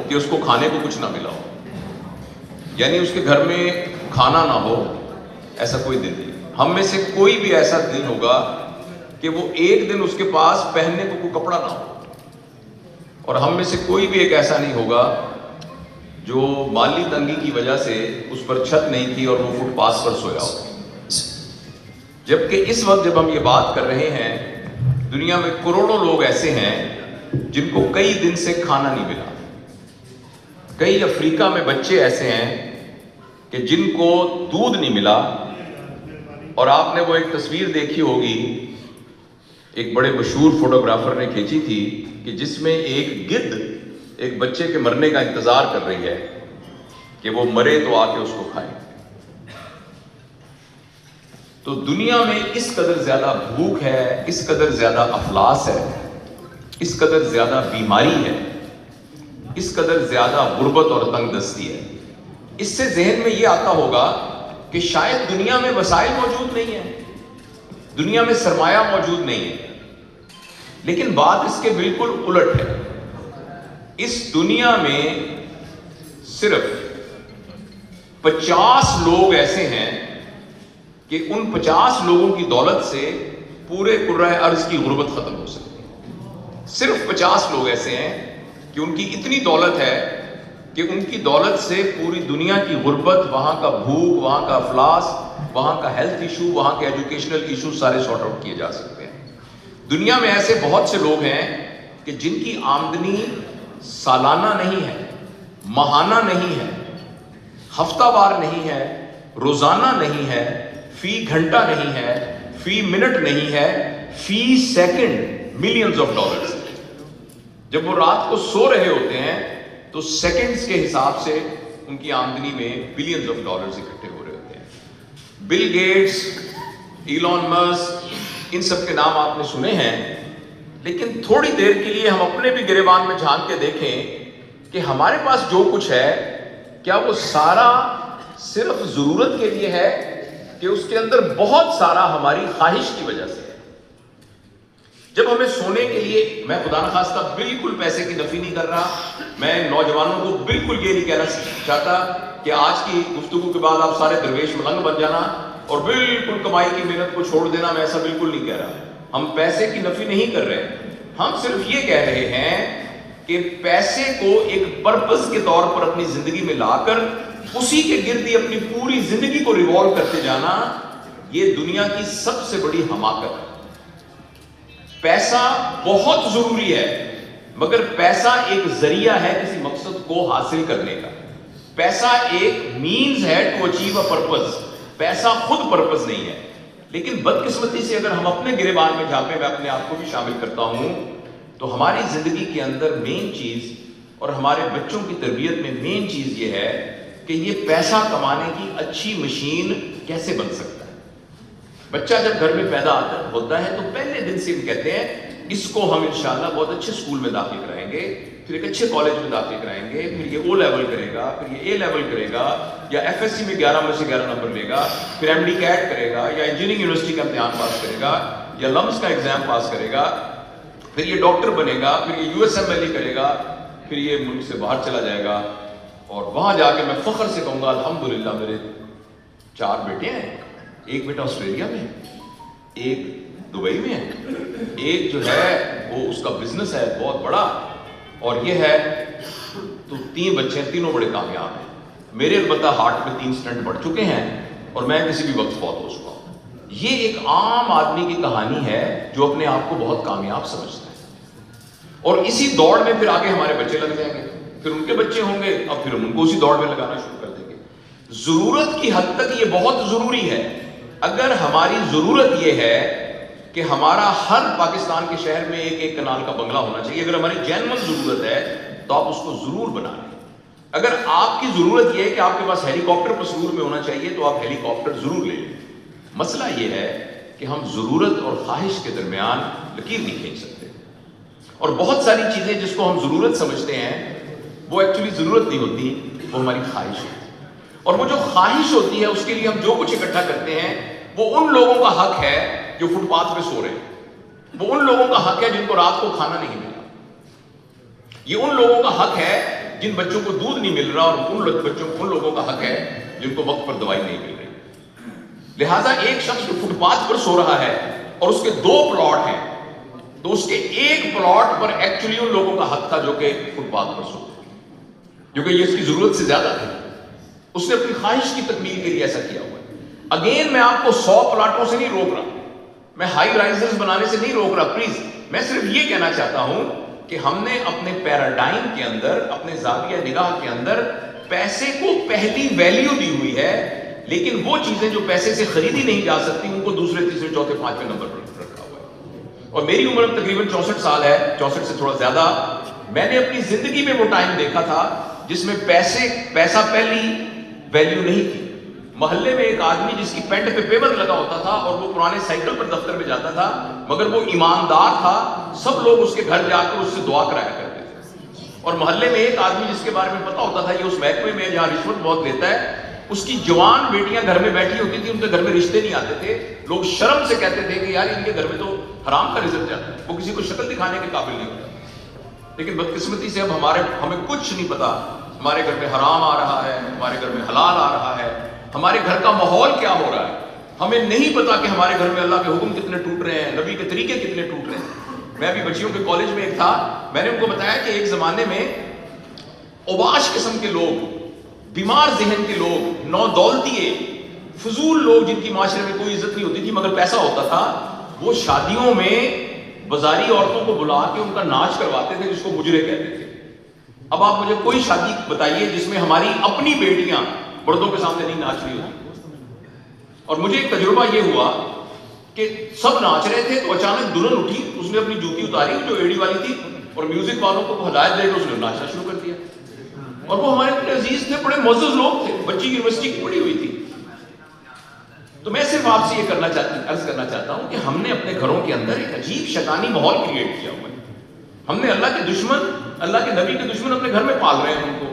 کہ اس کو کھانے کو کچھ نہ ملا ہو، یعنی اس کے گھر میں کھانا نہ ہو، ایسا کوئی دن نہیں۔ ہم میں سے کوئی بھی ایسا دن ہوگا کہ وہ ایک دن اس کے پاس پہننے کو کوئی کپڑا نہ ہو، اور ہم میں سے کوئی بھی ایک ایسا نہیں ہوگا جو مالی تنگی کی وجہ سے اس پر چھت نہیں تھی اور وہ فٹ پاس پر سویا ہو۔ جبکہ اس وقت جب ہم یہ بات کر رہے ہیں، دنیا میں کروڑوں لوگ ایسے ہیں جن کو کئی دن سے کھانا نہیں ملا۔ کئی افریقہ میں بچے ایسے ہیں کہ جن کو دودھ نہیں ملا، اور آپ نے وہ ایک تصویر دیکھی ہوگی، ایک بڑے مشہور فوٹوگرافر نے کھینچی تھی کہ جس میں ایک گدھ ایک بچے کے مرنے کا انتظار کر رہی ہے کہ وہ مرے تو آ کے اس کو کھائے۔ تو دنیا میں اس قدر زیادہ بھوک ہے، اس قدر زیادہ افلاس ہے، اس قدر زیادہ بیماری ہے، اس قدر زیادہ غربت اور تنگ دستی ہے۔ اس سے ذہن میں یہ آتا ہوگا کہ شاید دنیا میں وسائل موجود نہیں ہیں، دنیا میں سرمایہ موجود نہیں ہے، لیکن بات اس کے بالکل الٹ ہے۔ اس دنیا میں صرف 50 لوگ ایسے ہیں کہ ان 50 لوگوں کی دولت سے پورے کرۂ ارض کی غربت ختم ہو سکتی ہے۔ صرف 50 لوگ ایسے ہیں کہ ان کی اتنی دولت ہے کہ ان کی دولت سے پوری دنیا کی غربت، وہاں کا بھوک، وہاں کا افلاس، وہاں کا ہیلتھ ایشو، وہاں کے ایجوکیشنل ایشو سارے سارٹ آؤٹ کیے جا سکتے ہیں۔ دنیا میں ایسے بہت سے لوگ ہیں کہ جن کی آمدنی سالانہ نہیں ہے، ماہانہ نہیں ہے، ہفتہ وار نہیں ہے، روزانہ نہیں ہے، فی گھنٹہ نہیں ہے، فی منٹ نہیں ہے، فی سیکنڈ ملینز آف ڈالرز۔ جب وہ رات کو سو رہے ہوتے ہیں تو سیکنڈز کے حساب سے ان کی آمدنی میں بلینز آف ڈالرز اکٹھے ہو رہے ہوتے ہیں۔ بل گیٹس، ایلون مسک، ان سب کے نام آپ نے سنے ہیں، لیکن تھوڑی دیر کے لیے ہم اپنے بھی گریبان میں جھانک کے دیکھیں کہ ہمارے پاس جو کچھ ہے کیا وہ سارا صرف ضرورت کے لیے ہے کہ اس کے اندر بہت سارا ہماری خواہش کی وجہ سے ہے۔ جب ہمیں سونے کے لیے، میں خدا نخواستہ بالکل پیسے کی نفی نہیں کر رہا، میں نوجوانوں کو بالکل یہ نہیں کہنا چاہتا کہ آج کی گفتگو کے بعد آپ سارے درویش ملنگ بن جانا اور بالکل کمائی کی محنت کو چھوڑ دینا، میں ایسا بالکل نہیں کہہ رہا۔ ہم پیسے کی نفی نہیں کر رہے، ہم صرف یہ کہہ رہے ہیں کہ پیسے کو ایک پرپس کے طور پر اپنی زندگی میں لا کر اسی کے گرد ہی اپنی پوری زندگی کو ریوالو کرتے جانا، یہ دنیا کی سب سے بڑی حماقت ہے۔ پیسہ بہت ضروری ہے، مگر پیسہ ایک ذریعہ ہے کسی مقصد کو حاصل کرنے کا۔ پیسہ ایک مینز ہے ٹو اچیو اے پرپز، پیسہ خود پرپز نہیں ہے۔ لیکن بدقسمتی سے اگر ہم اپنے گریبان میں جھانکیں، میں اپنے آپ کو بھی شامل کرتا ہوں، تو ہماری زندگی کے اندر مین چیز اور ہمارے بچوں کی تربیت میں مین چیز یہ ہے کہ یہ پیسہ کمانے کی اچھی مشین کیسے بن سکتا ہے۔ بچہ جب گھر میں پیدا ہوتا ہے تو پہلے دن سے ہم کہتے ہیں اس کو ہم انشاءاللہ بہت اچھے اسکول میں داخل کرائیں گے، پھر ایک اچھے کالج میں داخل کرائیں گے، پھر یہ او لیول کرے گا، پھر یہ اے لیول کرے گا، یا ایف ایس سی میں 11 میں سے 11 نمبر لے گا، پھر ایم ڈی کیٹ کرے گا، یا انجینئرنگ یونیورسٹی کا امتحان پاس کرے گا، یا لمس کا ایگزام پاس کرے گا، پھر یہ ڈاکٹر بنے گا، پھر یہ USMLE کرے گا، پھر یہ ملک سے باہر چلا جائے گا، اور وہاں جا کے میں فخر سے کہوں گا الحمدللہ میرے 4 بیٹے ہیں، ایک بیٹا آسٹریلیا میں، ایک دبئی میں ہے، ایک جو ہے وہ اس کا بزنس ہے بہت بڑا، اور یہ ہے تو 3 بچے ہیں، تینوں بڑے کامیاب ہیں۔ میرے البتہ ہارٹ میں 3 سٹنٹ پڑ چکے ہیں اور میں کسی بھی وقت فوت ہو چکا ہوں۔ یہ ایک عام آدمی کی کہانی ہے جو اپنے آپ کو بہت کامیاب سمجھتا ہے، اور اسی دوڑ میں پھر آگے ہمارے بچے لگ جائیں گے، پھر ان کے بچے ہوں گے، اب پھر ہم ان کو اسی دوڑ میں لگانا شروع کر دیں گے۔ ضرورت کی حد تک یہ بہت ضروری ہے۔ اگر ہماری ضرورت یہ ہے کہ ہمارا ہر پاکستان کے شہر میں ایک کنال کا بنگلہ ہونا چاہیے، اگر ہماری جینون ضرورت ہے تو آپ اس کو ضرور بنا لیں۔ اگر آپ کی ضرورت یہ ہے کہ آپ کے پاس ہیلی کاپٹر مسرور میں ہونا چاہیے تو آپ ہیلی کاپٹر ضرور لے لیں۔ مسئلہ یہ ہے کہ ہم ضرورت اور خواہش کے درمیان لکیر نہیں کھینچ سکتے، اور بہت ساری چیزیں جس کو ہم ضرورت سمجھتے ہیں وہ ایکچولی ضرورت نہیں ہوتی، وہ ہماری خواہش ہوتی ہے، اور وہ جو خواہش ہوتی ہے اس کے لیے ہم جو کچھ اکٹھا کرتے ہیں وہ ان لوگوں کا حق ہے جو فٹ پاتھ پہ سو رہے ہیں، وہ ان لوگوں کا حق ہے جن کو رات کو کھانا نہیں ملا، یہ ان لوگوں کا حق ہے جن بچوں کو دودھ نہیں مل رہا اور ان لوگوں کا حق ہے جن کو وقت پر دوائی نہیں مل رہی. لہٰذا ایک شخص جو فٹ پاتھ پر سو رہا ہے اور اس کے 2 پلاٹ ہیں تو اس کے ایک پلاٹ پر ایکچولی ان لوگوں کا حق تھا جو کہ فٹ پاتھ پر سو، کیونکہ یہ اس کی ضرورت سے زیادہ تھی. اس نے اپنی خواہش کی تکمیل کے لیے ایسا کیا ہوا ہے. اگین میں آپ کو 100 پلاٹوں سے نہیں روک رہا، میں ہائی رائزرز بنانے سے نہیں روک رہا. پلیز میں صرف یہ کہنا چاہتا ہوں کہ ہم نے اپنے پیراڈائم کے اندر، اپنے زاویہ نگاہ کے اندر پیسے کو پہلی ویلیو دی ہوئی ہے، لیکن وہ چیزیں جو پیسے سے خریدی نہیں جا سکتی ان کو دوسرے تیسرے چوتھے پانچویں نمبر پر رکھا ہوا ہے. اور میری عمر تقریباً 64 سال ہے، 64 سے تھوڑا زیادہ. میں نے اپنی زندگی میں وہ ٹائم دیکھا تھا جس میں پیسہ پہلی ویلیو نہیں تھی. محلے میں ایک آدمی جس کی پینٹ پہ پیبند لگا ہوتا تھا اور وہ پرانے سائیکل پر دفتر میں جاتا تھا، مگر وہ ایماندار تھا، سب لوگ اس کے گھر جا کر اس سے دعا کرایا کرتے تھے. اور محلے میں ایک آدمی جس کے بارے میں پتا ہوتا تھا یہ اس محکمے میں جہاں رشوت بہت لیتا ہے، اس کی جوان بیٹیاں گھر میں بیٹھی ہوتی تھی، ان کے گھر میں رشتے نہیں آتے تھے. لوگ شرم سے کہتے تھے کہ یار ان کے گھر میں تو حرام کا رزق جاتا ہے، وہ کسی کو شکل دکھانے کے قابل نہیں ہوتا. لیکن بدقسمتی سے اب ہمیں کچھ نہیں پتا ہمارے گھر میں حرام آ رہا ہے، ہمارے گھر میں حلال آ رہا ہے، ہمارے گھر کا ماحول کیا ہو رہا ہے. ہمیں نہیں پتا کہ ہمارے گھر میں اللہ کے حکم کتنے ٹوٹ رہے ہیں، نبی کے طریقے کتنے ٹوٹ رہے ہیں. میں ابھی بچیوں کے کالج میں ایک تھا، میں نے ان کو بتایا کہ ایک زمانے میں اوباش قسم کے لوگ، بیمار ذہن کے لوگ، نو دولتیے، فضول لوگ جن کی معاشرے میں کوئی عزت نہیں ہوتی تھی مگر پیسہ ہوتا تھا، وہ شادیوں میں بازاری عورتوں کو بلا کے ان کا ناچ کرواتے تھے جس کو مجرے کہتے تھے. اب آپ مجھے کوئی شادی بتائیے جس میں ہماری اپنی بیٹیاں مردوں کے سامنے نہیں ناچ رہی ہوتی. اور مجھے ایک تجربہ یہ ہوا کہ سب ناچ رہے تھے تو اچانک دلہن اٹھی، اس نے اپنی جوتی اتاری جو ایڑی والی تھی اور میوزک والوں کو ہدایت دے کے اس نے ناچنا شروع کر دیا. اور وہ ہمارے بڑے عزیز تھے، بڑے معزز لوگ تھے، بچی یونیورسٹی کی پڑھی ہوئی تھی. تو میں صرف آپ سے یہ عرض کرنا چاہتا ہوں کہ ہم نے اپنے گھروں کے اندر ایک عجیب شیطانی ماحول کریٹ کیا ہوا ہے. ہم نے اللہ کے دشمن، اللہ کے نبی کے دشمن اپنے گھر میں پال رہے ہیں ان کو،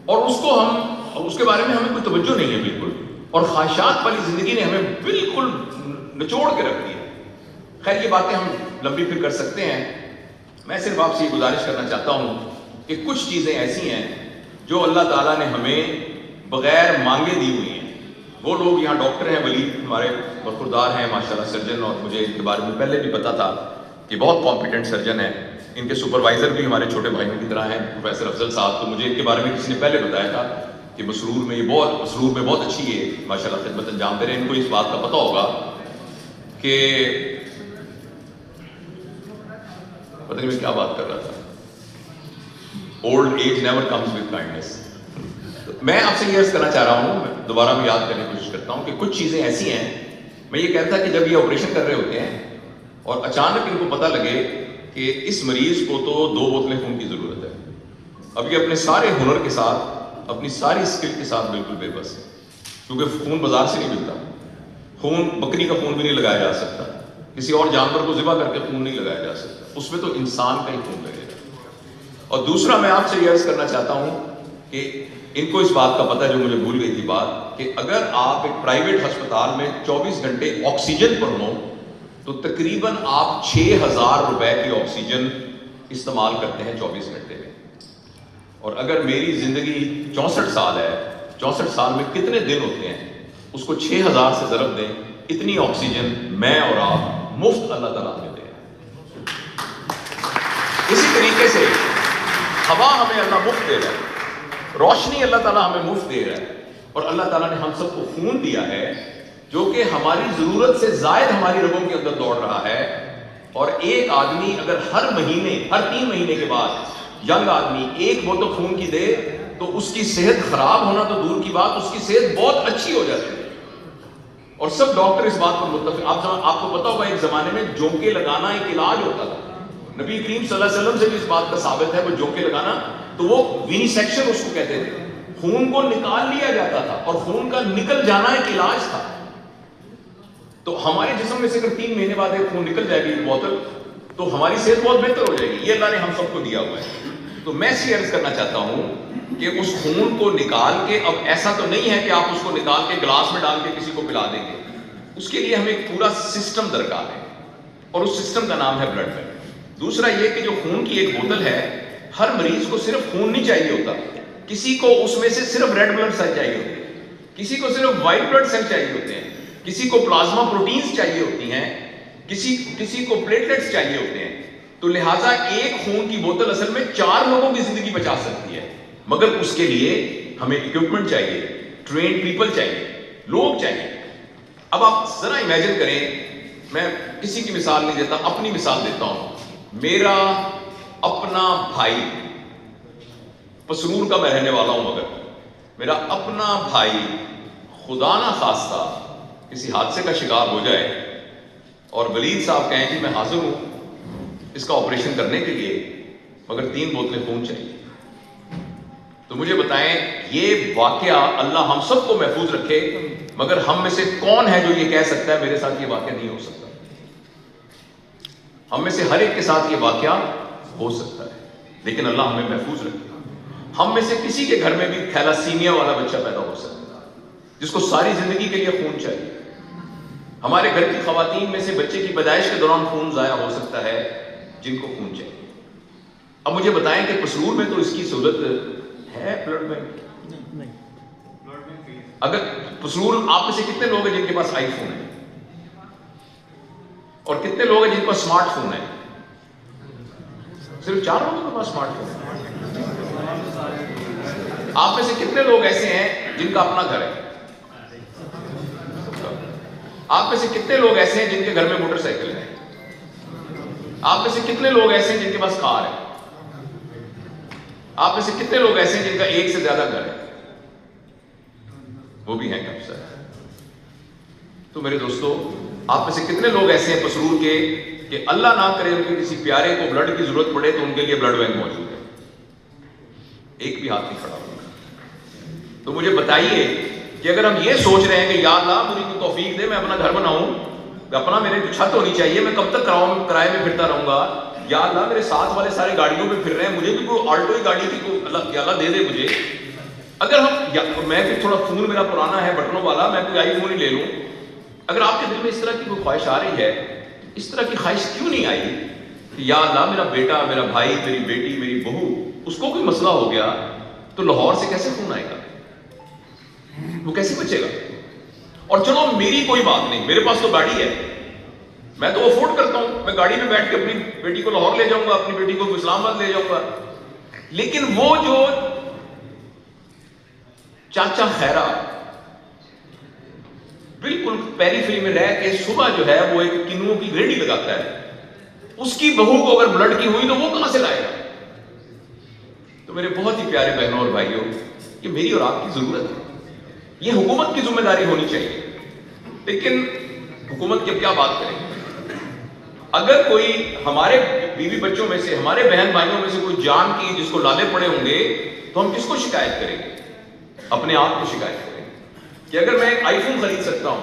اور اس کے بارے میں ہمیں کوئی توجہ نہیں ہے بالکل. اور خواہشات والی زندگی نے ہمیں بالکل نچوڑ کے رکھ دیا. خیر یہ باتیں ہم لمبی پھر کر سکتے ہیں. میں صرف آپ سے یہ گزارش کرنا چاہتا ہوں کہ کچھ چیزیں ایسی ہیں جو اللہ تعالیٰ نے ہمیں بغیر مانگے دی ہوئی ہیں. وہ لوگ یہاں ڈاکٹر ہیں، ولی ہمارے برخوردار ہیں ماشاءاللہ سرجن، اور مجھے ان کے بارے میں پہلے بھی پتا تھا کہ بہت کمپیٹنٹ سرجن ہیں. ان کے سپروائزر بھی ہمارے چھوٹے بھائیوں کی طرح ہیں، پروفیسر افضل صاحب. تو مجھے ان کے بارے میں کسی نے پہلے بتایا تھا کہ مسرور میں بہت اچھی ہے ماشاءاللہ خدمت انجام دے رہے ہیں. ان کو اس بات کا پتہ ہوگا کہ پتہ نہیں میں کیا بات کر رہا تھا، old age never comes with kindness. میں آپ سے یہ عرض کرنا چاہ رہا ہوں، میں دوبارہ بھی یاد کرنے کی کوشش کرتا ہوں کہ کچھ چیزیں ایسی ہیں. میں یہ کہتا کہ جب یہ آپریشن کر رہے ہوتے ہیں اور اچانک ان کو پتہ لگے کہ اس مریض کو تو 2 بوتلیں خون کی ضرورت ہے. اب یہ اپنے سارے ہنر کے ساتھ، اپنی ساری اسکل کے ساتھ بالکل بے بس ہے، کیونکہ خون بازار سے نہیں ملتا. خون بکری کا خون بھی نہیں لگایا جا سکتا، کسی اور جانور کو ذبح کر کے خون نہیں لگایا جا سکتا، اس میں تو انسان کا ہی خون لگے گا. اور دوسرا میں آپ سے یہ عرض کرنا چاہتا ہوں کہ ان کو اس بات کا پتہ ہے، جو مجھے بھول گئی تھی بات، کہ اگر آپ ایک پرائیویٹ ہسپتال میں 24 گھنٹے آکسیجن پر ہوں تو تقریباً آپ 6000 روپے کی آکسیجن استعمال کرتے ہیں 24 گھنٹے میں. اور اگر میری زندگی 64 سال ہے، 64 سال میں کتنے دن ہوتے ہیں، اس کو 6000 سے ضرب دیں، اتنی آکسیجن میں اور آپ مفت اللہ تعالیٰ دیتے ہیں. اسی طریقے سے ہوا ہمیں اللہ مفت دے رہا ہے، روشنی اللہ تعالیٰ ہمیں مفت دے رہا ہے، اور اللہ تعالیٰ نے ہم سب کو خون دیا ہے جو کہ ہماری ضرورت سے زائد ہماری رگوں کے اندر دوڑ رہا ہے. اور ایک آدمی اگر ہر 3 مہینے کے بعد ینگ آدمی 1 بوتل خون کی دے تو اس کی صحت خراب ہونا تو دور کی بات، اس کی صحت بہت اچھی ہو جاتی ہے. اور سب ڈاکٹر اس بات پر متفق. آپ کو پتا ہوگا ایک زمانے میں جونکے لگانا ایک علاج ہوتا تھا. نبی کریم صلی اللہ علیہ وسلم سے بھی اس بات کا ثابت ہے، وہ جونکے لگانا، تو وہ وینی سیکشن اس کو کہتے تھے. خون کو نکال لیا جاتا تھا اور خون کا نکل جانا ایک علاج تھا. تو ہمارے جسم میں سے اگر 3 مہینے بعد ایک خون نکل جائے گی ایک بوتل تو ہماری صحت بہت بہتر ہو جائے گی. یہ اللہ نے ہم سب کو دیا ہوا ہے. تو میں سے عرض کرنا چاہتا ہوں کہ اس خون کو نکال کے، اب ایسا تو نہیں ہے کہ آپ اس کو نکال کے گلاس میں ڈال کے کسی کو پلا دیں گے، اس کے لیے ہمیں ایک پورا سسٹم درکار ہے، اور اس سسٹم کا نام ہے بلڈ بینک. دوسرا یہ کہ جو خون کی ایک بوتل ہے، ہر مریض کو صرف خون نہیں چاہیے ہوتا، کسی کو اس میں سے صرف ریڈ بلڈ سیل چاہیے ہوتے ہیں، کسی کو صرف وائٹ بلڈ سیل چاہیے ہوتے ہیں، کسی کو پلازما پروٹینز چاہیے ہوتی ہیں، کسی کو پلیٹلیٹس چاہیے ہوتے ہیں. تو لہٰذا ایک خون کی بوتل اصل میں 4 لوگوں کی زندگی بچا سکتی ہے، مگر اس کے لیے ہمیں اکوپمنٹ چاہیے، ٹرینڈ پیپل چاہیے، لوگ چاہیے. اب آپ ذرا امیجن کریں، میں کسی کی مثال نہیں دیتا، اپنی مثال دیتا ہوں. میرا اپنا بھائی، پسرور کا میں رہنے والا ہوں، مگر میرا اپنا بھائی خدا نہ خواستہ کسی حادثے کا شکار ہو جائے اور ولید صاحب کہیں کہ میں حاضر ہوں اس کا آپریشن کرنے کے لیے، مگر 3 بوتلیں خون چاہیے، تو مجھے بتائیں یہ واقعہ اللہ ہم سب کو محفوظ رکھے، مگر ہم میں سے کون ہے جو یہ کہہ سکتا ہے میرے ساتھ یہ واقعہ نہیں ہو سکتا؟ ہم میں سے ہر ایک کے ساتھ یہ واقعہ ہو سکتا ہے، لیکن اللہ ہمیں محفوظ رکھے. ہم میں سے کسی کے گھر میں بھی تھیلاسیمیا والا بچہ پیدا ہو سکتا ہے جس کو ساری زندگی کے لیے خون چاہیے. ہمارے گھر کی خواتین میں سے بچے کی پیدائش کے دوران خون ضائع ہو سکتا ہے جن کو خون چاہیے. اب مجھے بتائیں کہ پسرور میں تو اس کی سہولت ہے بلڈ بینک؟ اگر پسرور آپ میں سے کتنے لوگ ہیں جن کے پاس آئی فون ہے؟ اور کتنے لوگ ہیں جن کے پاس اسمارٹ فون ہے؟ صرف 4 لوگوں کے پاس اسمارٹ فون ہے. آپ میں سے کتنے لوگ ایسے ہیں جن کا اپنا گھر ہے؟ آپ میں سے کتنے لوگ ایسے ہیں جن کے گھر میں موٹر سائیکل ہے؟ آپ میں سے کتنے لوگ ایسے ہیں جن کے پاس کار ہے؟ آپ میں سے کتنے لوگ ایسے ہیں جن کا ایک سے زیادہ گھر ہے؟ وہ بھی ہیں کم سے. تو میرے دوستو، آپ میں سے کتنے لوگ ایسے ہیں پسرور کے کہ اللہ نہ کرے ان کے کسی پیارے کو بلڈ کی ضرورت پڑے تو ان کے لیے بلڈ بینک موجود ہے؟ ایک بھی ہاتھ نہیں کھڑا ہوگا. تو مجھے بتائیے کہ اگر ہم یہ سوچ رہے ہیں کہ یا اللہ مجھے تو توفیق دے، میں اپنا گھر بناؤں، اپنا میرے چھت ہونی چاہیے، میں کب تک کرائے میں پھرتا رہوں گا، یا اللہ میرے ساتھ والے سارے گاڑیوں پہ پھر رہے ہیں، مجھے بھی کوئی آلٹو ہی گاڑی کی تو اللہ دے دے مجھے. اگر ہم میں پھر تھوڑا فون میرا پرانا ہے بٹنوں والا، میں کوئی آئی فون ہی لے لوں. اگر آپ کے دل میں اس طرح کی کوئی خواہش آ رہی ہے، اس طرح کی خواہش کیوں نہیں آئی کہ یا اللہ میرا بیٹا، میرا بھائی، میری بیٹی، میری بہو، اس کو کوئی مسئلہ ہو گیا تو لاہور سے کیسے خون آئے گا؟ وہ کیسے بچے گا؟ اور چلو میری کوئی بات نہیں، میرے پاس تو گاڑی ہے، میں تو افورڈ کرتا ہوں، میں گاڑی میں بیٹھ کے اپنی بیٹی کو لاہور لے جاؤں گا، اپنی بیٹی کو اسلام آباد لے جاؤں گا. لیکن وہ جو چاچا خیرہ بالکل پیری فری میں رہ کے صبح جو ہے وہ ایک کنوؤں کی ریڑھی لگاتا ہے، اس کی بہو کو اگر بلڈ کی ہوئی تو وہ کہاں سے لائے گا؟ تو میرے بہت ہی پیارے بہنوں اور بھائیوں، یہ میری اور آپ کی ضرورت ہے، یہ حکومت کی ذمہ داری ہونی چاہیے. لیکن حکومت کی اب کیا بات کریں؟ اگر کوئی ہمارے بیوی بچوں میں سے، ہمارے بہن بھائیوں میں سے کوئی جان کی جس کو لالے پڑے ہوں گے تو ہم کس کو شکایت کریں گے؟ اپنے آپ کو شکایت کریں گے کہ اگر میں ایک آئی فون خرید سکتا ہوں،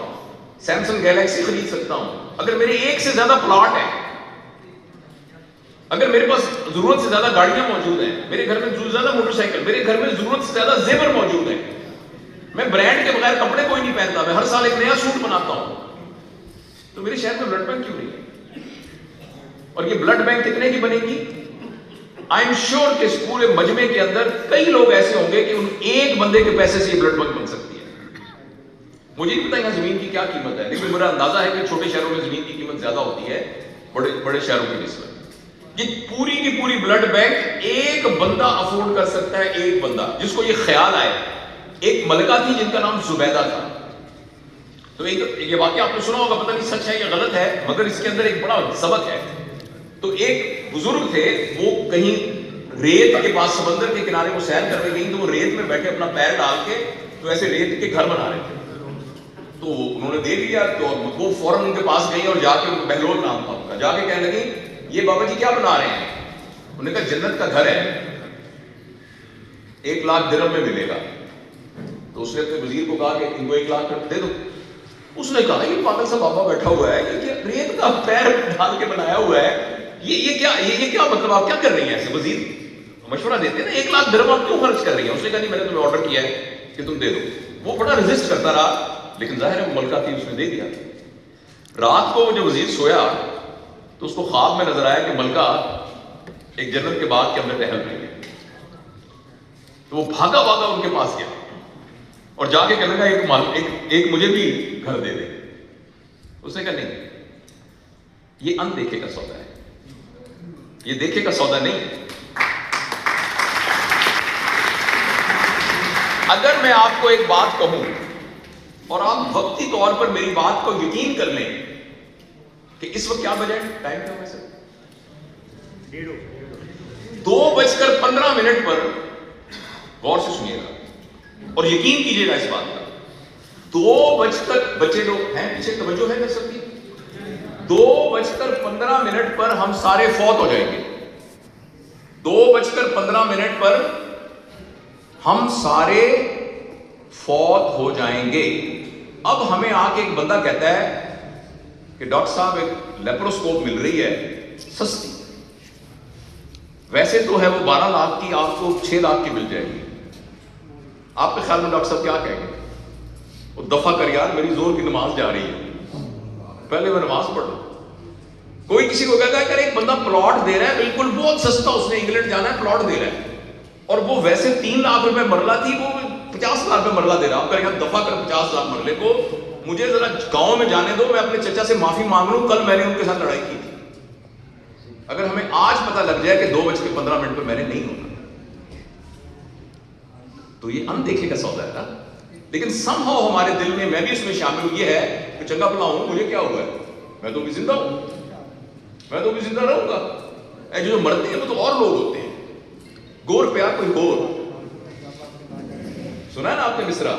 سیمسنگ گیلیکسی خرید سکتا ہوں، اگر میرے ایک سے زیادہ پلاٹ ہیں، اگر میرے پاس ضرورت سے زیادہ گاڑیاں موجود ہیں، میرے گھر میں زیادہ موٹر سائیکل، میرے گھر میں ضرورت سے زیادہ زیور موجود ہیں، میں برانڈ کے بغیر کپڑے کوئی نہیں پہنتا، میں ہر سال ایک نیا سوٹ بناتا ہوں، تو میرے شہر میں بلڈ بینک کیوں نہیں ہے؟ اور یہ بلڈ بینک کتنے کی بنے گی؟ آئی ایم شیور کہ اس پورے مجمع کے اندر کئی لوگ ایسے ہوں گے کہ ان ایک بندے کے پیسے سے یہ بلڈ بینک بن سکتی ہے. مجھے نہیں پتا یہاں زمین کی کیا قیمت ہے، لیکن میرا اندازہ ہے کہ چھوٹے شہروں میں زمین کی قیمت زیادہ ہوتی ہے بڑے شہروں کی نسبت. یہ پوری کی پوری بلڈ بینک ایک بندہ افورڈ کر سکتا ہے، ایک بندہ جس کو یہ خیال آئے. ایک ملکہ تھی جن کا نام زبیدہ تھا. تو یہ واقعہ آپ نے سنا ہوگا، پتہ نہیں سچ ہے یا غلط ہے، مگر اس کے اندر ایک بڑا سبق ہے. تو ایک بزرگ تھے، وہ کہیں ریت کے پاس سمندر کے کنارے وہ سیر کرنے گئی، تو وہ ریت میں بیٹھے اپنا پیر ڈال کے تو ایسے ریت کے گھر بنا رہے تھے. تو انہوں نے دیکھ لیا تو وہ فوراً ان کے پاس گئی اور جا کے، ان کو بہلول نام تھا ان کا، جا کے کہنے لگی یہ بابا جی کیا بنا رہے ہیں؟ انہوں نے کہا جنت کا گھر ہے، 1 لاکھ درہم میں ملے گا. تو اس نے اپنے وزیر کو کہا کہ ان کو 1 لاکھ دے دو. اس نے کہا یہ پاگل سا بابا بیٹھا ہوا ہے، یہ کیا ریت کا پیر ڈال کے بنایا ہوا ہے، یہ کیا مطلب آپ کیا کر رہی ہیں؟ ایسے وزیر مشورہ دیتے ہیں نا، 1 لاکھ درہم آپ کیوں خرچ کر رہی ہیں؟ اس نے کہا نہیں میں نے تمہیں آرڈر کیا ہے کہ تم دے دو. وہ بڑا ریزسٹ کرتا رہا، لیکن ظاہر ہے وہ ملکہ تھی، اس نے دے دیا. رات کو جب وزیر سویا تو اس کو خواب میں نظر آیا کہ ملکہ ایک جنت کے باغ کے اندر ٹہل رہی ہے. تو وہ بھاگا بھاگا ان کے پاس گیا اور جا کے کہنے لگا ایک مجھے بھی گھر دے دے. اس نے کہا نہیں، یہ اندیکھے کا سودا ہے، یہ دیکھے کا سودا نہیں ہے. اگر میں آپ کو ایک بات کہوں اور آپ وقتی طور پر میری بات کو یقین کر لیں کہ اس وقت کیا بجے ٹائم کیا ویسے 2:15 پر غور سے سنیے گا اور یقین کیجیے گا اس بات کا. 2 بچے لوگ ہیں پیچھے توجہ ہے کر سکتی. 2:15 پر ہم سارے فوت ہو جائیں گے. 2:15 پر ہم سارے فوت ہو جائیں گے. اب ہمیں آ کے ایک بندہ کہتا ہے کہ ڈاکٹر صاحب ایک لیپروسکوپ مل رہی ہے سستی، ویسے تو ہے وہ 12 لاکھ کی، آپ کو 6 لاکھ کی مل جائے گی. آپ کے خیال میں ڈاکٹر صاحب کیا کہیں گے؟ وہ دفع کر یار، میری زور کی نماز جا رہی ہے، پہلے میں نماز پڑھ لوں. کوئی کسی کو کہتا ہے کہ ایک بندہ پلاٹ دے رہا ہے بالکل بہت سستا، اس نے انگلینڈ جانا ہے پلاٹ دے رہا ہے، اور وہ ویسے 3 لاکھ روپے مرلہ تھی، وہ 50 لاکھ روپے مرلہ دے رہا. آپ کہیں دفع کر 50 لاکھ مرلے کو، مجھے ذرا گاؤں میں جانے دو، میں اپنے چچا سے معافی مانگ لوں، کل میں نے ان کے ساتھ لڑائی کی تھی. اگر ہمیں آج پتہ لگ جائے کہ 2:15 پر میں نے نہیں ہونا، تو یہ اندیکھے کا سودا ہے نا. لیکن سم ہاؤ ہمارے دل میں، میں بھی اس میں شامل ہوں، یہ ہے کہ چنگا بھلا ہوں، مجھے کیا ہوا ہے، میں تو بھی زندہ ہوں، میں تو بھی زندہ رہوں گا. جو مرتے ہیں وہ تو اور لوگ ہوتے ہیں. گور پیا کوئی گور، سنا ہے نا آپ نے مصرع،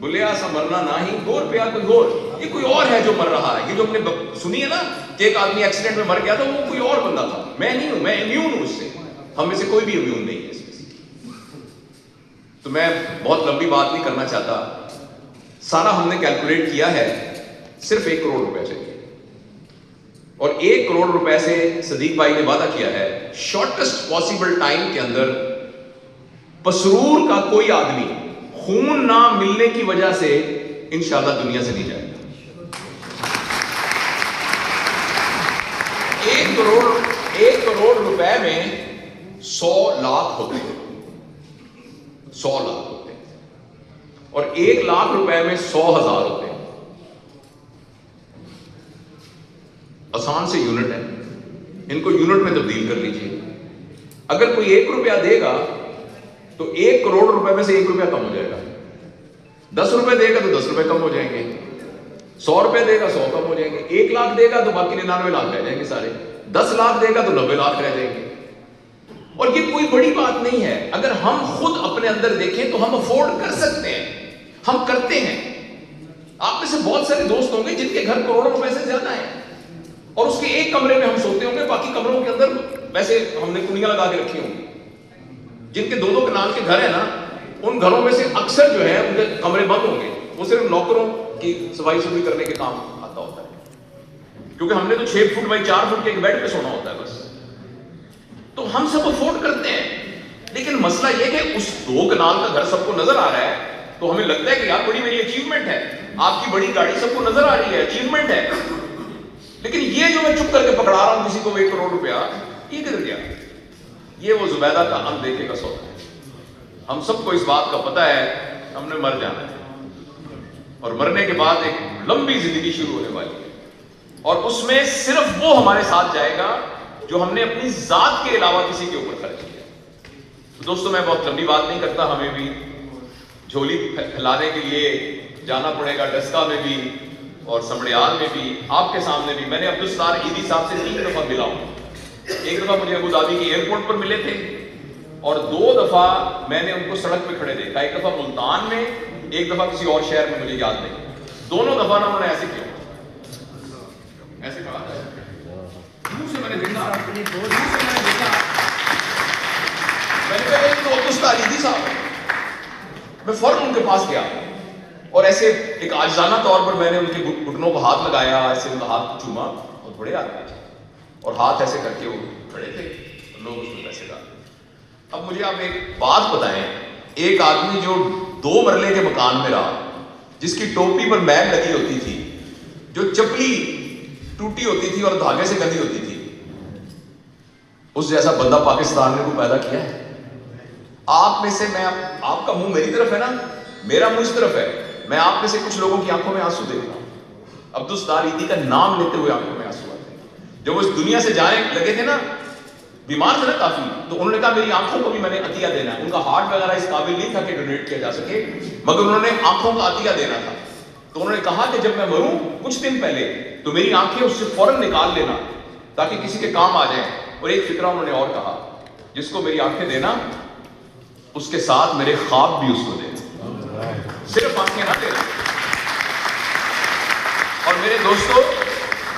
بلیا سا مرنا نہ ہی، گور پیا کوئی گور، یہ کوئی اور ہے جو مر رہا ہے. یہ جو ہم نے سنی ہے نا کہ ایک آدمی ایکسیڈنٹ میں مر گیا تھا، وہ کوئی اور بندہ تھا. میں نہیں ہوں، میں امیون ہوں اس سے. ہم میں سے کوئی بھی امیون نہیں ہے اس میں سے. تو میں بہت لمبی بات نہیں کرنا چاہتا. سارا ہم نے کیلکولیٹ کیا ہے صرف 1 کروڑ روپے سے، اور 1 کروڑ روپے سے صدیق بھائی نے وعدہ کیا ہے شارٹسٹ پاسبل ٹائم کے اندر پسرور کا کوئی آدمی خون نہ ملنے کی وجہ سے انشاءاللہ دنیا سے نہیں جائے گا. 1 کروڑ روپے میں 100 لاکھ ہوتے ہیں، 100 لاکھ ہوتے ہیں، اور 1 لاکھ روپے میں 100,000 ہوتے ہیں. آسان سے یونٹ ہے، ان کو یونٹ میں تبدیل کر لیجیے. اگر کوئی 1 روپیہ دے گا تو 1 کروڑ روپے میں سے 1 روپیہ کم ہو جائے گا. 10 روپے دے گا تو 10 روپے کم ہو جائیں گے. 100 روپے دے گا 100 کم ہو جائیں گے. 1 لاکھ دے گا تو باقی 99 لاکھ رہ جائیں گے سارے. 10 لاکھ دے گا تو 90 لاکھ رہ جائیں گے. اور یہ کوئی بڑی بات نہیں ہے. اگر ہم خود اپنے اندر دیکھیں تو ہم افورڈ کر سکتے ہیں، ہم کرتے ہیں. آپ میں سے بہت سارے دوست ہوں گے جن کے گھر کروڑوں روپے سے زیادہ ہیں، اور اس کے ایک کمرے میں ہم سوتے ہوں گے، باقی کمروں کے اندر ویسے ہم نے کنیاں لگا کے رکھی ہوں گی. جن کے 2 کنال کے گھر ہیں نا، ان گھروں میں سے اکثر جو ہے ان کے کمرے بند ہوں گے. وہ صرف نوکروں کی صفائی ستھرائی کرنے کے کام آتا ہوتا ہے، کیونکہ ہم نے تو 6 فٹ بائی 4 فٹ کے ایک بیڈ پہ سونا ہوتا ہے بس. تو ہم سب افورڈ کرتے ہیں. لیکن مسئلہ یہ کہ اس 2 کنال کا گھر سب کو نظر آ رہا ہے تو ہمیں لگتا ہے کہ یار بڑی میری اچیومنٹ ہے. آپ کی بڑی گاڑی سب کو نظر آ رہی ہے، اچیومنٹ ہے. لیکن یہ جو میں چپ کر کے پکڑا رہا ہوں کسی کو 1 کروڑ روپیہ، یہ کدھر گیا؟ یہ وہ زبیدہ کا اندیکھے کا سودا ہے. ہم سب کو اس بات کا پتہ ہے ہم نے مر جانا ہے، اور مرنے کے بعد ایک لمبی زندگی شروع ہونے والی ہے، اور اس میں صرف وہ ہمارے ساتھ جائے گا جو ہم نے اپنی ذات کے علاوہ کسی کے اوپر خرچ کیا. تو دوستوں میں بہت لمبی بات نہیں کرتا. ہمیں بھی جھولی پھیلانے کے لیے جانا پڑے گا، ڈسکا میں بھی اور سمڑیال میں بھی، آپ کے سامنے بھی. میں نے عبدالستار عیدی صاحب سے 3 دفعہ ملا ہوں. 1 دفعہ مجھے ابو ظبی کی ایئرپورٹ پر ملے تھے، اور 2 دفعہ میں نے ان کو سڑک پہ کھڑے دیکھا. 1 دفعہ ملتان میں، 1 دفعہ کسی اور شہر میں، مجھے یاد نہیں. دونوں دفعہ انہوں نے ایسے کیا، ایسے کہا سے میں نے دیکھا، میں نے کہا یہ تو عبدالستار عیدی صاحب. میں فوراً ان کے پاس گیا اور ایسے ایک عاجزانہ طور پر میں نے ان کے گھٹنوں کو ہاتھ لگایا، ایسے ان کا ہاتھ چوما. اور بڑے آدمی تھے، اور ہاتھ ایسے کر کے وہ کھڑے تھے، لوگ اس میں پیسے ڈالے. اب مجھے آپ ایک بات بتائیں، ایک آدمی جو 2 مرلے کے مکان میں رہا، جس کی ٹوپی پر میل لگی ہوتی تھی، جو چپلی ٹوٹی ہوتی تھی اور دھاگے سے گندی ہوتی تھی، اس جیسا بندہ پاکستان نے کو پیدا کیا ہے؟ آپ میں سے میں آپ کا منہ میری طرف ہے نا, میرا منہ اس طرف ہے, میں آپ میں سے کچھ لوگوں کی آنکھوں میں آنسو دیکھ رہا ہوں. عبدالستار ایدھی کا نام لیتے ہوئے آنکھوں میں آنسو آتے ہیں. جب وہ اس دنیا سے جانے لگے تھے نا, بیمار تھے نا کافی, تو انہوں نے کہا میری آنکھوں کو بھی میں نے عطیہ دینا ہے. ان کا ہارٹ وغیرہ اس قابل نہیں تھا کہ ڈونیٹ کیا جا سکے, مگر انہوں نے آنکھوں کا عطیہ دینا تھا. تو انہوں نے کہا کہ جب میں مروں کچھ دن پہلے تو میری آنکھیں اس سے فوراً نکال لینا تاکہ کسی کے کام آ جائیں. اور ایک فکرہ انہوں نے اور کہا, جس کو میری آنکھیں دینا اس کے ساتھ میرے خواب بھی اس کو دینا, صرف آنکھیں نہ دینا. اور میرے دوستو,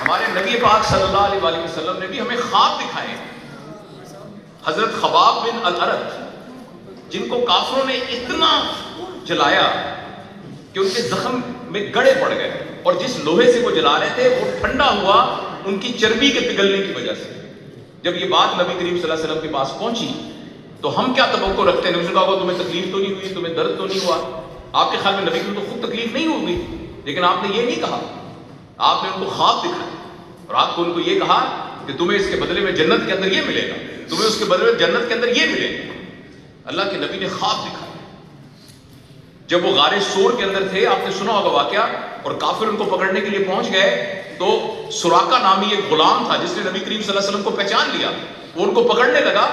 ہمارے نبی پاک صلی اللہ علیہ وآلہ وسلم نے بھی ہمیں خواب دکھائے. حضرت خباب بن الارت جن کو کافروں نے اتنا جلایا کہ ان کے زخم میں گڑے پڑ گئے, اور جس لوہے سے وہ جلا رہے تھے وہ ٹھنڈا ہوا ان کی چربی کے پگھلنے کی وجہ سے. جب یہ بات نبی کریم صلی اللہ علیہ وسلم کے پاس پہنچی تو ہم کیا توقع رکھتے ہیں؟ نبی صلی اللہ علیہ وسلم تمہیں تکلیف تو نہیں ہوئی, تمہیں درد تو نہیں ہوا؟ آپ کے خیال میں نبی کو تو خود تکلیف نہیں ہوگی, لیکن آپ نے یہ نہیں کہا. آپ نے ان کو خواب دکھایا اور آپ کو ان کو یہ کہا کہ تمہیں اس کے بدلے میں جنت کے اندر یہ ملے گا, تمہیں اس کے بدلے میں جنت کے اندر یہ ملے گا. اللہ کے نبی نے خواب دکھایا. جب وہ غار سور کے اندر تھے, آپ نے سنا ہوگا واقعہ, اور کافر ان کو پکڑنے کے لیے پہنچ گئے تو سراقہ نامی ایک غلام تھا جس نے نبی کریم صلی اللہ علیہ وسلم کو پہچان لیا, وہ ان کو پکڑنے لگا.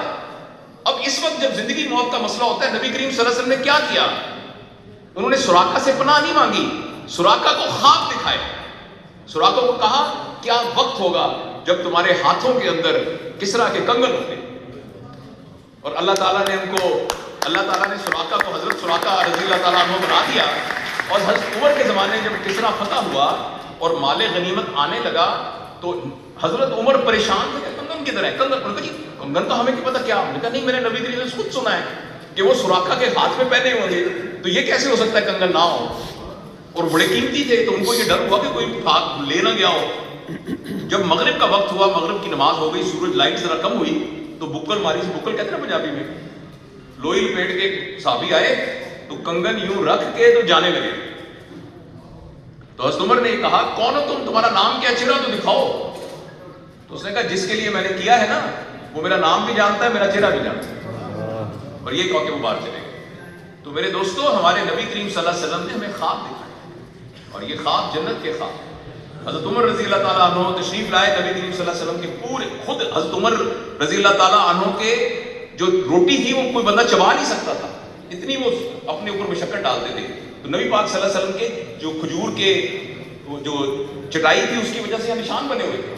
اب اس وقت جب زندگی موت کا مسئلہ ہوتا ہے, نبی کریم صلی اللہ علیہ وسلم نے کیا کیا؟ انہوں نے سراقہ سے پناہ نہیں مانگی, سراقہ کو خواب دکھائے. سراقہ کو کہا کیا وقت ہوگا جب تمہارے ہاتھوں کے اندر کسرا کے کنگن ہوں گے. اور اللہ تعالیٰ نے سراقہ کو حضرت سراقہ رضی اللہ تعالیٰ عنہ بنا دیا. اور حضرت عمر کے زمانے میں جب کسرا فتح ہوا اور مال غنیمت آنے لگا تو حضرت عمر پریشان تھے کہ کنگن کدھر ہے, کنگن تو ہمیں کیا پتا کیا. ہم نے کہا نہیں, میں نے نبی کریم نے خود سنا ہے کہ وہ سراقہ کے ہاتھ میں پہنے ہوں گے, تو یہ کیسے ہو سکتا ہے کنگن نہ ہو, اور بڑے قیمتی تھے. تو ان کو یہ ڈر ہوا کہ کوئی بھاگ لے نہ گیا ہو. جب مغرب کا وقت ہوا, مغرب کی نماز ہو گئی, سورج لائٹ ذرا کم ہوئی تو بکل ماری سے, بکل کہتے ہیں نا پنجابی میں, لوئی لپیٹ کے صحابی آئے تو کنگن یوں رکھ کے تو جانے لگے. تو حضرت عمر نے کہا کون ہو تم, تمہارا نام کیا, چہرہ تو دکھاؤ. تو اس نے کہا جس کے لیے میں نے کیا ہے نا وہ میرا نام بھی جانتا ہے, میرا چہرہ بھی جانتا ہے. اور یہ کہا کہ وہ باہر چلے گئے. تو میرے دوستو, ہمارے نبی کریم صلی اللہ علیہ وسلم نے ہمیں خواب دکھائے, اور یہ خواب جنت کے خواب. حضرت عمر رضی اللہ تعالیٰ عنہ تشریف لائے نبی کریم صلی اللہ علیہ وسلم کے پورے, خود حضرت عمر رضی اللہ تعالیٰ عنہ کے جو روٹی تھی وہ کوئی بندہ چبا نہیں سکتا تھا, اتنی وہ اپنے اوپر مشقت ڈالتے تھے. تو نبی پاک صلی اللہ علیہ وسلم کے جو کھجور کے جو چٹائی تھی اس کی وجہ سے نشان بنے ہوئے تھے.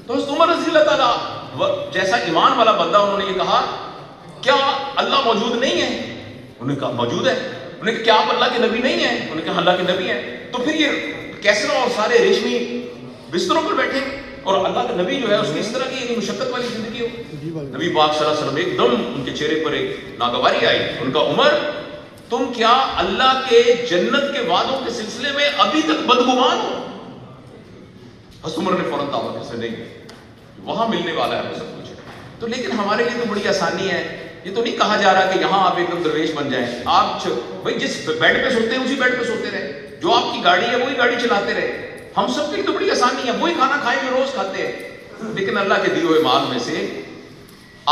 تو حضرت عمر رضی اللہ تعالیٰ جیسا ایمان والا بندہ, انہوں نے یہ کہا کیا اللہ موجود نہیں ہے؟ انہوں نے کہا موجود ہے. انہوں نے کہا کیا آپ اللہ کے نبی نہیں ہیں؟ انہوں نے کہا اللہ کے نبی ہیں. تو پھر یہ کیسرا اور سارے ریشمی بستروں پر بیٹھے, اور اللہ کا نبی جو ہے اس کی اس طرح کی مشقت والی زندگی ہو. نبی پاک صلی اللہ علیہ وسلم ایک دم ان کے چہرے پر ایک ناگواری آئی. ان کا عمر, تم کیا اللہ کے جنت کے وعدوں کے سلسلے میں ابھی تک بدگمان ہو؟ حضرت عمر نے فوراً دعویٰ سے نہیں, وہاں ملنے والا ہے سب کچھ. تو لیکن ہمارے لیے تو بڑی آسانی ہے, یہ تو نہیں کہا جا رہا کہ یہاں آپ ایک دم درویش بن جائیں. آپ بھائی جس بیڈ پہ سوتے ہیں اسی بیڈ پہ سوتے رہے, جو آپ کی گاڑی ہے وہی گاڑی چلاتے رہے. ہم سب کے لیے تو بڑی آسانی ہے, وہی کھانا کھائیں جو روز کھاتے ہیں. لیکن اللہ کے دیے ہوئے مال میں سے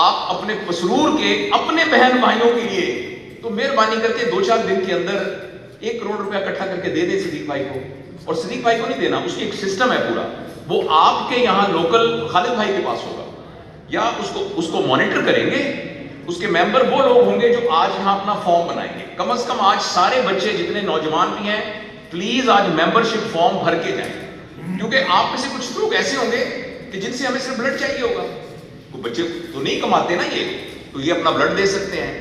آپ اپنے مسرور کے اپنے بہن بھائیوں کے لیے تو مہربانی کر کے 2-4 دن کے اندر 1 کروڑ روپیہ اکٹھا کر کے دے دیں صدیق بھائی کو. اور صدیق بھائی کو نہیں دینا, اس کی ایک سسٹم ہے پورا, وہ آپ کے یہاں لوکل خالد بھائی کے پاس ہوگا, یا اس کو مانیٹر کریں گے. اس کے ممبر وہ لوگ ہوں گے جو آج یہاں اپنا فارم بنائیں گے. کم از کم آج سارے بچے جتنے نوجوان بھی ہیں پلیز آج ممبرشپ فارم بھر کے جائیں, کیونکہ آپ میں سے کچھ لوگ ایسے ہوں گے کہ جن سے ہمیں صرف بلڈ چاہیے ہوگا. وہ بچے تو نہیں کماتے نا یہ, تو یہ اپنا بلڈ دے سکتے ہیں.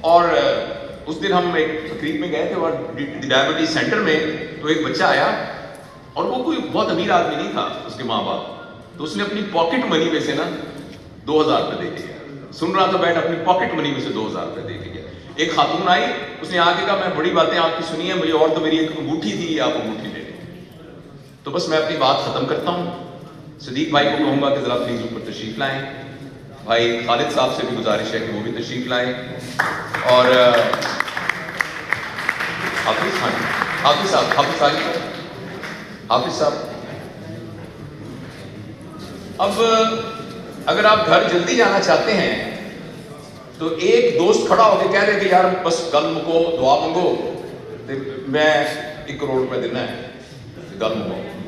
اور اس دن ہم ایک تقریب میں گئے تھے اور ڈائبٹیز سینٹر میں, تو ایک بچہ آیا اور وہ کوئی بہت امیر آدمی نہیں تھا, اس کے ماں باپ, تو اس نے اپنی پاکٹ منی میں سے نا 2000 روپے دے کے گیا. سن رہا تھا بیٹھ, اپنی پاکٹ منی میں سے 2000 روپے دے کے گیا. ایک خاتون آئی, اس نے آ کے کہا میں بڑی باتیں آپ کی سنی ہیں مجھے, اور تو میری ایک انگوٹھی تھی, آپ انگوٹھی لے لیں. تو بس میں اپنی بات ختم کرتا ہوں. صدیق بھائی کو کہوں گا کہ ذرا پلیز اوپر تشریف لائیں. بھائی خالد صاحب سے بھی گزارش ہے کہ وہ بھی تشریف لائیں. اور حافظ صاحب اب اگر آپ گھر جلدی جانا چاہتے ہیں تو ایک دوست کھڑا ہو کے کہہ دے کہ یار بس گل مکو دعا منگو تے میں 1 کروڑ روپے دینا ہے گل مکو.